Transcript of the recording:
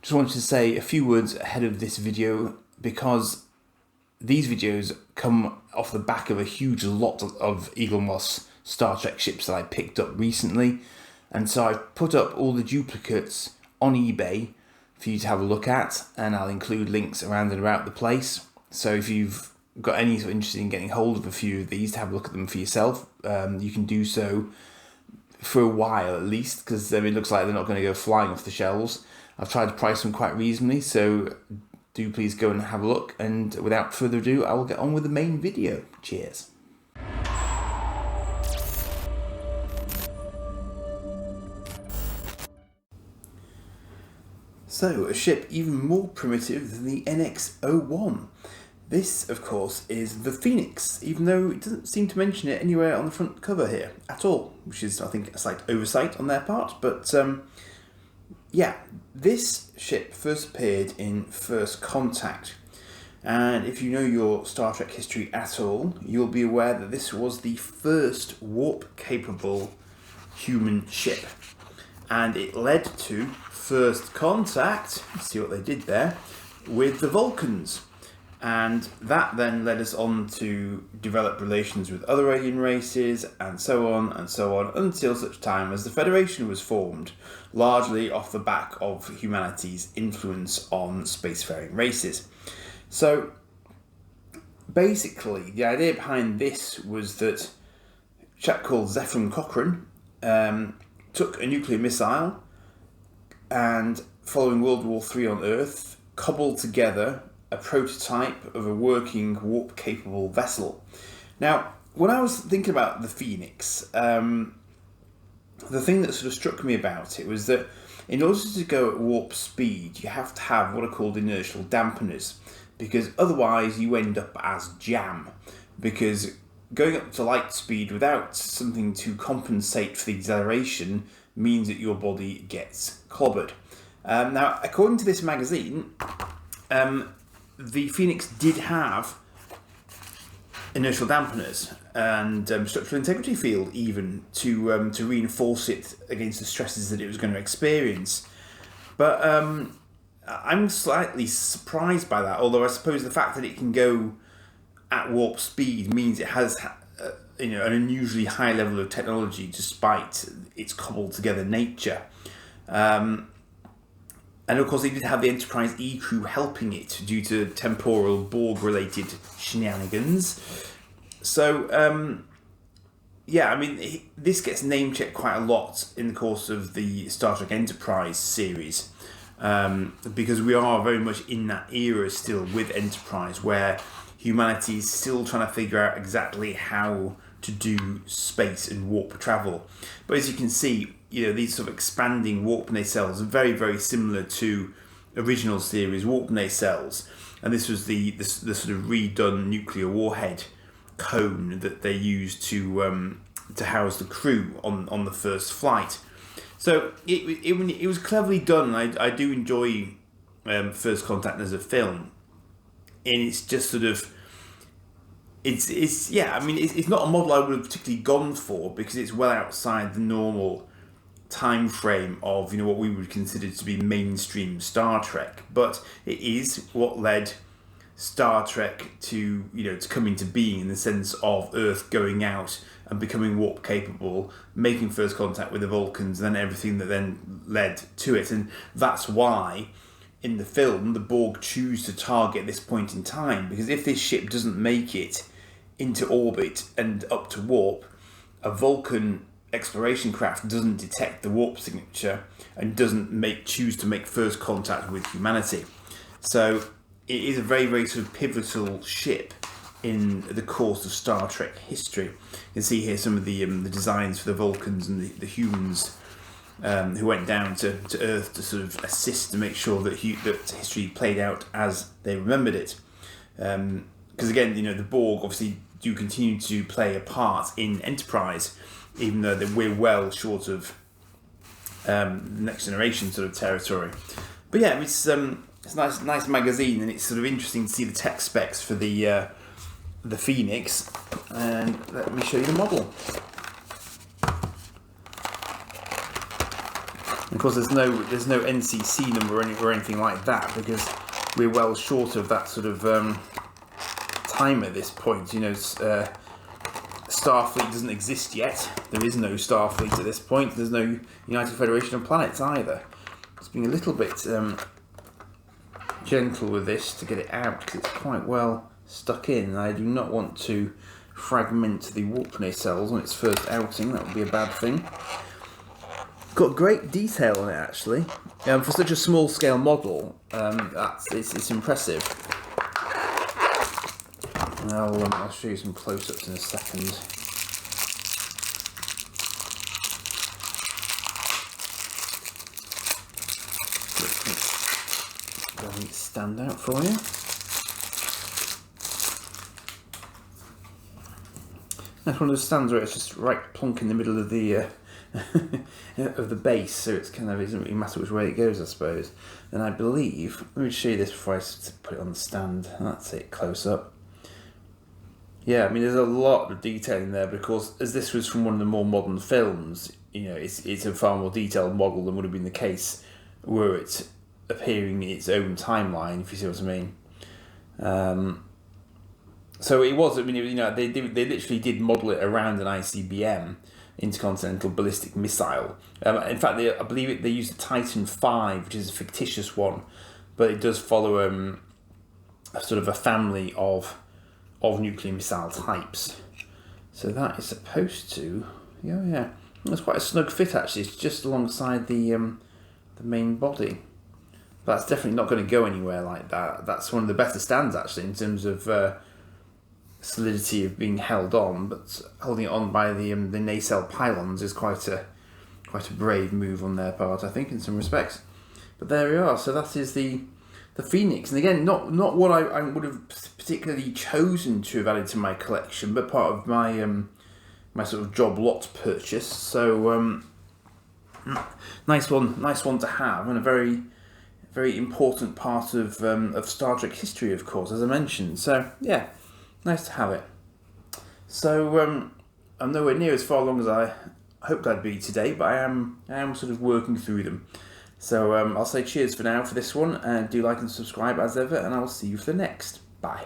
Just wanted to say a few words ahead of this video because these videos come off the back of a huge lot of Eaglemoss Star Trek ships that I picked up recently, and so I've put up all the duplicates on eBay for you to have a look at, and I'll include links around and about the place. So if you've got any sort of interest in getting hold of a few of these to have a look at them for yourself, you can do so for a while at least, because it looks like they're not going to go flying off the shelves. I've tried to price them quite reasonably, so do please go and have a look, and without further ado, I will get on with the main video. Cheers. So, a ship even more primitive than the NX-01. This, of course, is the Phoenix, even though it doesn't seem to mention it anywhere on the front cover here at all, which is, I think, a slight oversight on their part. But, yeah, this ship first appeared in First Contact. And if you know your Star Trek history at all, you'll be aware that this was the first warp-capable human ship. And it led to First Contact, see what they did there, with the Vulcans. And that then led us on to develop relations with other alien races, and so on, until such time as the Federation was formed, largely off the back of humanity's influence on spacefaring races. So, basically, the idea behind this was that a chap called Zefram Cochrane took a nuclear missile and, following World War III on Earth, cobbled together a prototype of a working warp-capable vessel. Now, when I was thinking about the Phoenix, the thing that sort of struck me about it was that in order to go at warp speed, you have to have what are called inertial dampeners, because otherwise you end up as jam, because going up to light speed without something to compensate for the acceleration means that your body gets clobbered. Now, according to this magazine, the Phoenix did have inertial dampeners and structural integrity field even to reinforce it against the stresses that it was going to experience. But I'm slightly surprised by that, although I suppose the fact that it can go at warp speed means it has an unusually high level of technology despite its cobbled together nature. And of course, they did have the Enterprise E crew helping it due to temporal Borg-related shenanigans. So, this gets name-checked quite a lot in the course of the Star Trek Enterprise series, because we are very much in that era still with Enterprise, where humanity is still trying to figure out exactly how to do space and warp travel. But as you can see, these sort of expanding warp nacelles are very, very similar to original series warp nacelles, and this was the sort of redone nuclear warhead cone that they used to house the crew on the first flight. So it was cleverly done. I do enjoy First Contact as a film, and it's just sort of it's not a model I would have particularly gone for because it's well outside the normal time frame of what we would consider to be mainstream Star Trek, but it is what led Star Trek to come into being, in the sense of Earth going out and becoming warp capable, making First Contact with the Vulcans, and then everything that then led to it. And that's why in the film the Borg choose to target this point in time, because if this ship doesn't make it into orbit and up to warp, a Vulcan exploration craft doesn't detect the warp signature and doesn't choose to make first contact with humanity. So it is a very, very sort of pivotal ship in the course of Star Trek history. You can see here some of the designs for the Vulcans and the humans who went down to Earth to sort of assist to make sure that history played out as they remembered it. Because again, the Borg obviously do continue to play a part in Enterprise, even though we're well short of Next Generation sort of territory. But yeah, it's a nice magazine, and it's sort of interesting to see the tech specs for the Phoenix. And let me show you the model. Of course, there's no NCC number or anything like that, because we're well short of that sort of time at this point. You know, Starfleet doesn't exist yet. There is no Starfleet at this point. There's no United Federation of Planets either. Just being a little bit gentle with this to get it out, because it's quite well stuck in, and I do not want to fragment the warp nacelles on its first outing. That would be a bad thing. Got great detail on it, actually. For such a small scale model, it's impressive. And I'll show you some close-ups in a second. Doesn't stand out for you. That's one of those stands where it's just right plonk in the middle of the of the base, so it's kind of, it doesn't really matter which way it goes, I suppose. And I believe, let me show you this before I put it on the stand. That's it, close up. Yeah, I mean, there's a lot of detail in there, because as this was from one of the more modern films, you know, it's a far more detailed model than would have been the case were it appearing in its own timeline, if you see what I mean. So it was, I mean, you know, they literally did model it around an ICBM, intercontinental ballistic missile. In fact, I believe they used the Titan V, which is a fictitious one, but it does follow a sort of a family of nuclear missile types. So that is supposed to, yeah, that's quite a snug fit actually. It's just alongside the main body. But that's definitely not going to go anywhere like that. That's one of the better stands actually in terms of solidity of being held on, but holding it on by the nacelle pylons is quite a brave move on their part, I think, in some respects. But there we are. So that is the Phoenix, and again, not what I would have particularly chosen to have added to my collection, but part of my my sort of job lot purchase. So nice one to have, and a very important part of Star Trek history, of course, as I mentioned. So yeah. Nice to have it. So I'm nowhere near as far along as I hoped I'd be today, but I am sort of working through them. So I'll say cheers for now for this one, and do like and subscribe as ever, and I will see you for the next. Bye.